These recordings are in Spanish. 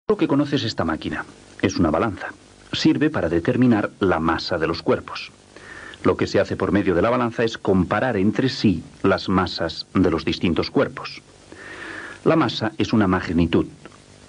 Lo que conoces esta máquina es una balanza. Sirve para determinar la masa de los cuerpos. Lo que se hace por medio de la balanza es comparar entre sí las masas de los distintos cuerpos. La masa es una magnitud,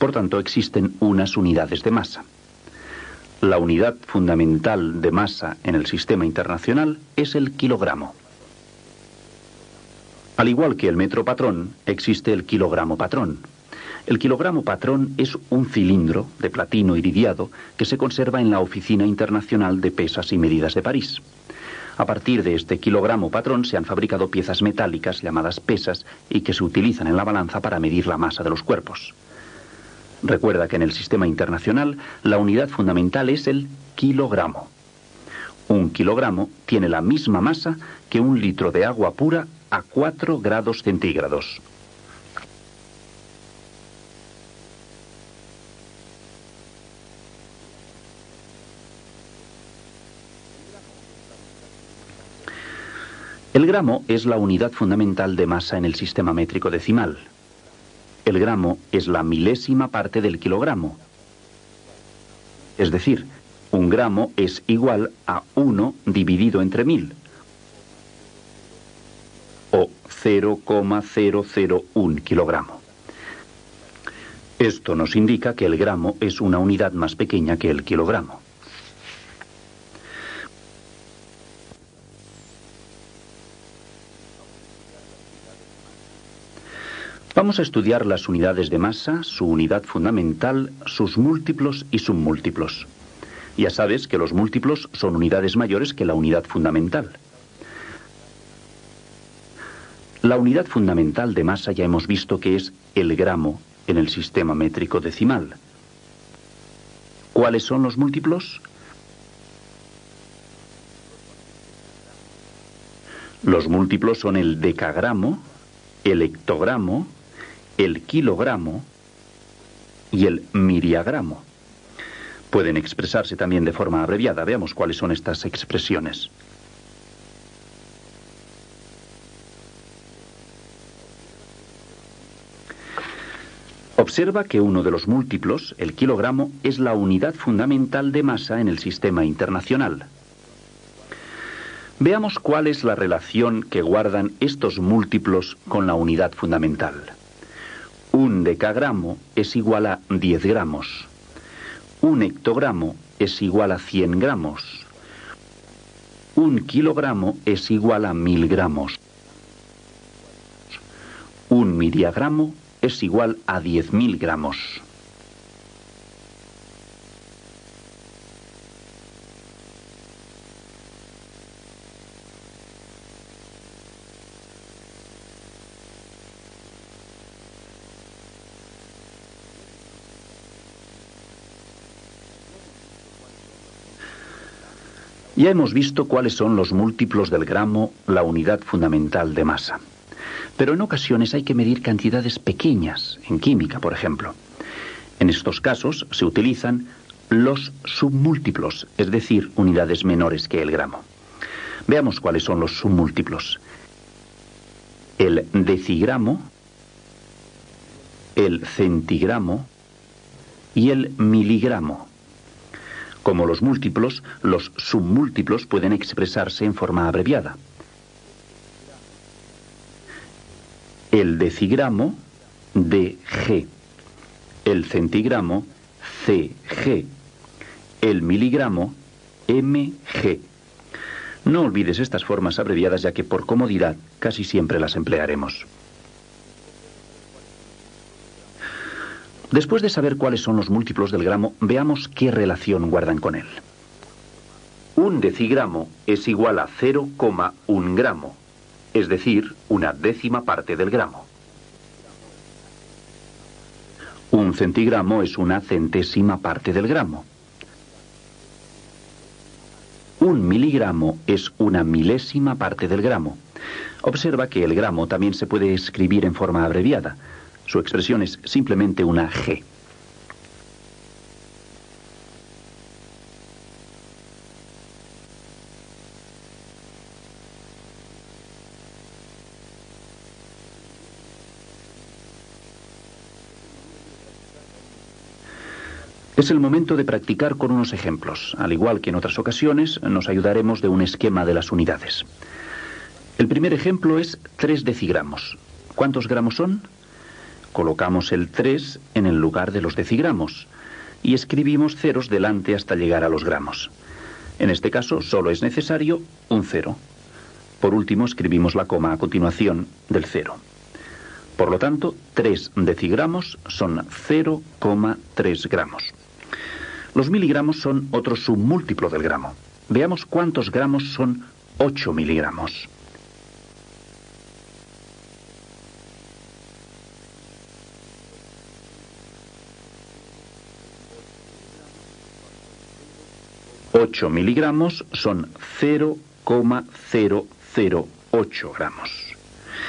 por tanto existen unas unidades de masa. La unidad fundamental de masa en el sistema internacional es el kilogramo. Al igual que el metro patrón, existe el kilogramo patrón. El kilogramo patrón es un cilindro de platino iridiado que se conserva en la Oficina Internacional de Pesas y Medidas de París. A partir de este kilogramo patrón se han fabricado piezas metálicas llamadas pesas y que se utilizan en la balanza para medir la masa de los cuerpos. Recuerda que en el sistema internacional la unidad fundamental es el kilogramo. Un kilogramo tiene la misma masa que un litro de agua pura a 4 grados centígrados. El gramo es la unidad fundamental de masa en el sistema métrico decimal. El gramo es la milésima parte del kilogramo. Es decir, un gramo es igual a 1 dividido entre 1000. O 0,001 kilogramo. Esto nos indica que el gramo es una unidad más pequeña que el kilogramo. Vamos a estudiar las unidades de masa, su unidad fundamental, sus múltiplos y submúltiplos. Ya sabes que los múltiplos son unidades mayores que la unidad fundamental. La unidad fundamental de masa ya hemos visto que es el gramo en el sistema métrico decimal. ¿Cuáles son los múltiplos? Los múltiplos son el decagramo, el hectogramo, el kilogramo y el miriagramo. Pueden expresarse también de forma abreviada. Veamos cuáles son estas expresiones. Observa que uno de los múltiplos, el kilogramo, es la unidad fundamental de masa en el sistema internacional. Veamos cuál es la relación que guardan estos múltiplos con la unidad fundamental. Un decagramo es igual a 10 gramos. Un hectogramo es igual a 100 gramos. Un kilogramo es igual a 1000 gramos. Un miriagramo es igual a 10.000 gramos. Ya hemos visto cuáles son los múltiplos del gramo, la unidad fundamental de masa. Pero en ocasiones hay que medir cantidades pequeñas, en química, por ejemplo. En estos casos se utilizan los submúltiplos, es decir, unidades menores que el gramo. Veamos cuáles son los submúltiplos. El decigramo, el centigramo y el miligramo. Como los múltiplos, los submúltiplos pueden expresarse en forma abreviada. El decigramo, DG. El centigramo, CG. El miligramo, MG. No olvides estas formas abreviadas, ya que por comodidad casi siempre las emplearemos. Después de saber cuáles son los múltiplos del gramo, veamos qué relación guardan con él. Un decigramo es igual a 0,1 gramo, es decir, una décima parte del gramo. Un centigramo es una centésima parte del gramo. Un miligramo es una milésima parte del gramo. Observa que el gramo también se puede escribir en forma abreviada. Su expresión es simplemente una G. Es el momento de practicar con unos ejemplos. Al igual que en otras ocasiones, nos ayudaremos de un esquema de las unidades. El primer ejemplo es 3 decigramos. ¿Cuántos gramos son? Colocamos el 3 en el lugar de los decigramos y escribimos ceros delante hasta llegar a los gramos. En este caso, solo es necesario un 0. Por último, escribimos la coma a continuación del 0. Por lo tanto, 3 decigramos son 0,3 gramos. Los miligramos son otro submúltiplo del gramo. Veamos cuántos gramos son 8 miligramos. «8 miligramos son 0,008 gramos.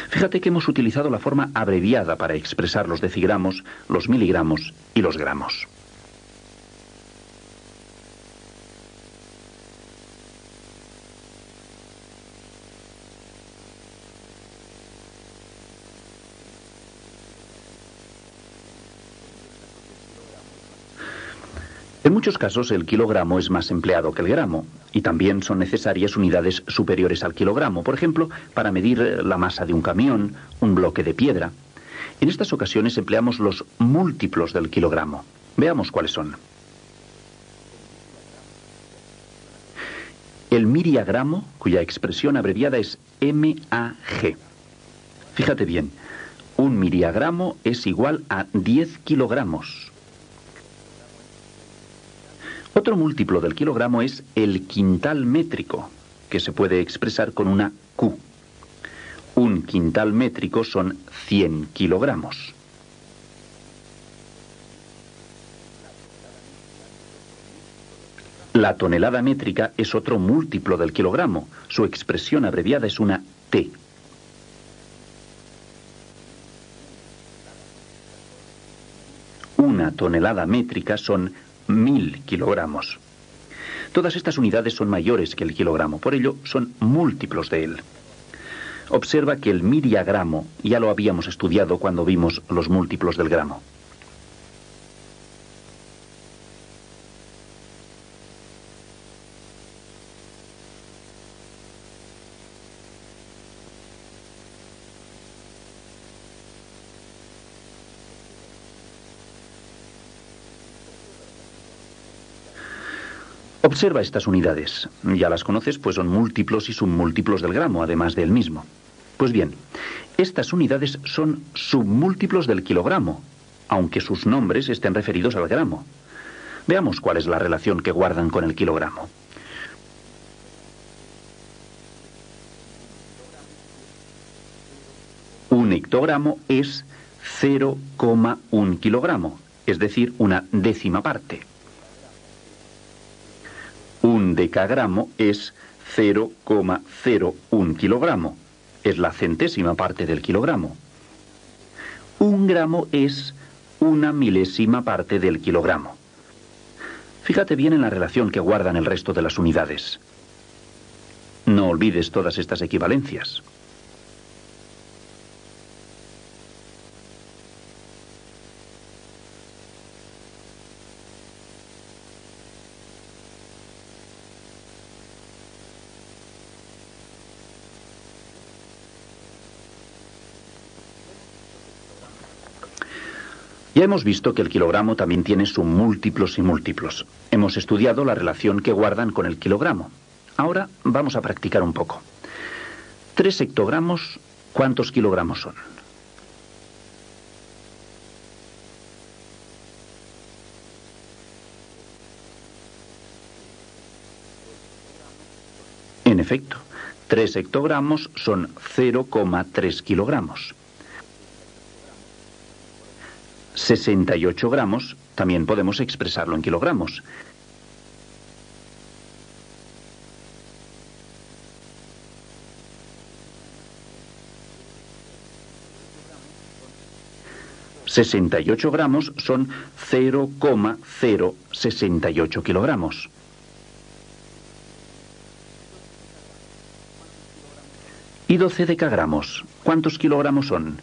Fíjate que hemos utilizado la forma abreviada para expresar los decigramos, los miligramos y los gramos. En muchos casos el kilogramo es más empleado que el gramo, y también son necesarias unidades superiores al kilogramo, por ejemplo, para medir la masa de un camión, un bloque de piedra. En estas ocasiones empleamos los múltiplos del kilogramo. Veamos cuáles son. El miriagramo, cuya expresión abreviada es MAG. Fíjate bien, un miriagramo es igual a 10 kilogramos. Otro múltiplo del kilogramo es el quintal métrico, que se puede expresar con una Q. Un quintal métrico son 100 kilogramos. La tonelada métrica es otro múltiplo del kilogramo. Su expresión abreviada es una T. Una tonelada métrica son 1000 kilogramos. Todas estas unidades son mayores que el kilogramo, por ello son múltiplos de él. Observa que el miriagramo ya lo habíamos estudiado cuando vimos los múltiplos del gramo. Observa estas unidades. Ya las conoces, pues son múltiplos y submúltiplos del gramo, además del mismo. Pues bien, estas unidades son submúltiplos del kilogramo, aunque sus nombres estén referidos al gramo. Veamos cuál es la relación que guardan con el kilogramo. Un hectogramo es 0,1 kilogramo, es decir, una décima parte. Un decagramo es 0,01 kilogramo, es la centésima parte del kilogramo. Un gramo es una milésima parte del kilogramo. Fíjate bien en la relación que guardan el resto de las unidades. No olvides todas estas equivalencias. Ya hemos visto que el kilogramo también tiene submúltiplos y múltiplos. Hemos estudiado la relación que guardan con el kilogramo. Ahora vamos a practicar un poco. 3 hectogramos, ¿cuántos kilogramos son? En efecto, 3 hectogramos son 0,3 kilogramos. 68 gramos también podemos expresarlo en kilogramos. «68 gramos son 0,068 kilogramos. Y 12 decagramos, ¿cuántos kilogramos son?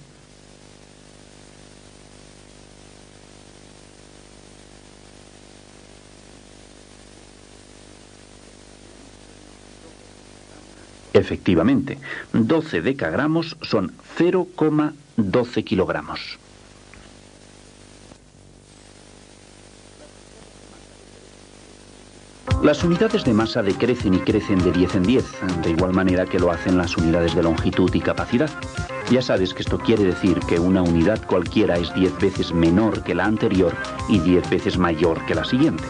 Efectivamente, 12 decagramos son 0,12 kilogramos. Las unidades de masa decrecen y crecen de 10 en 10, de igual manera que lo hacen las unidades de longitud y capacidad. Ya sabes que esto quiere decir que una unidad cualquiera es 10 veces menor que la anterior y 10 veces mayor que la siguiente.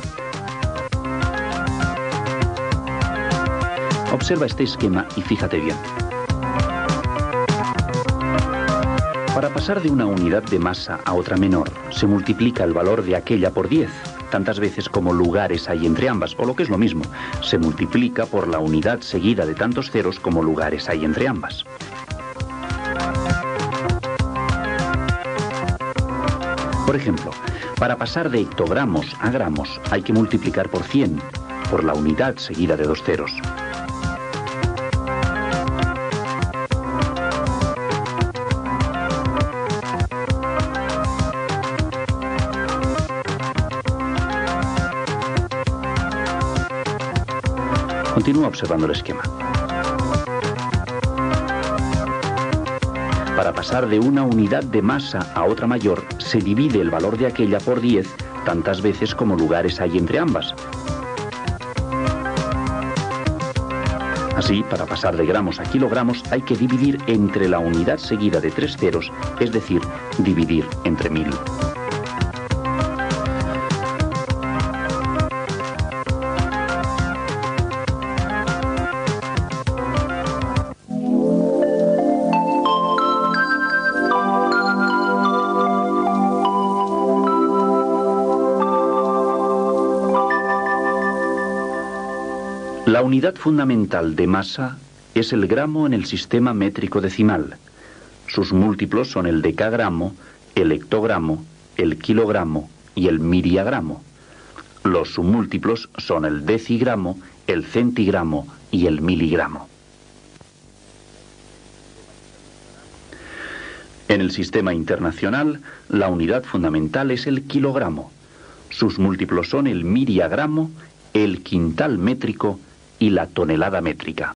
Observa este esquema y fíjate bien. Para pasar de una unidad de masa a otra menor, se multiplica el valor de aquella por 10, tantas veces como lugares hay entre ambas, o lo que es lo mismo, se multiplica por la unidad seguida de tantos ceros como lugares hay entre ambas. Por ejemplo, para pasar de hectogramos a gramos hay que multiplicar por 100, por la unidad seguida de dos ceros. Continúa observando el esquema. Para pasar de una unidad de masa a otra mayor, se divide el valor de aquella por 10, tantas veces como lugares hay entre ambas. Así, para pasar de gramos a kilogramos, hay que dividir entre la unidad seguida de 3 ceros, es decir, dividir entre 1000. La unidad fundamental de masa es el gramo en el sistema métrico decimal. Sus múltiplos son el decagramo, el hectogramo, el kilogramo y el miriagramo. Los submúltiplos son el decigramo, el centigramo y el miligramo. En el sistema internacional, la unidad fundamental es el kilogramo. Sus múltiplos son el miriagramo, el quintal métrico y la tonelada métrica.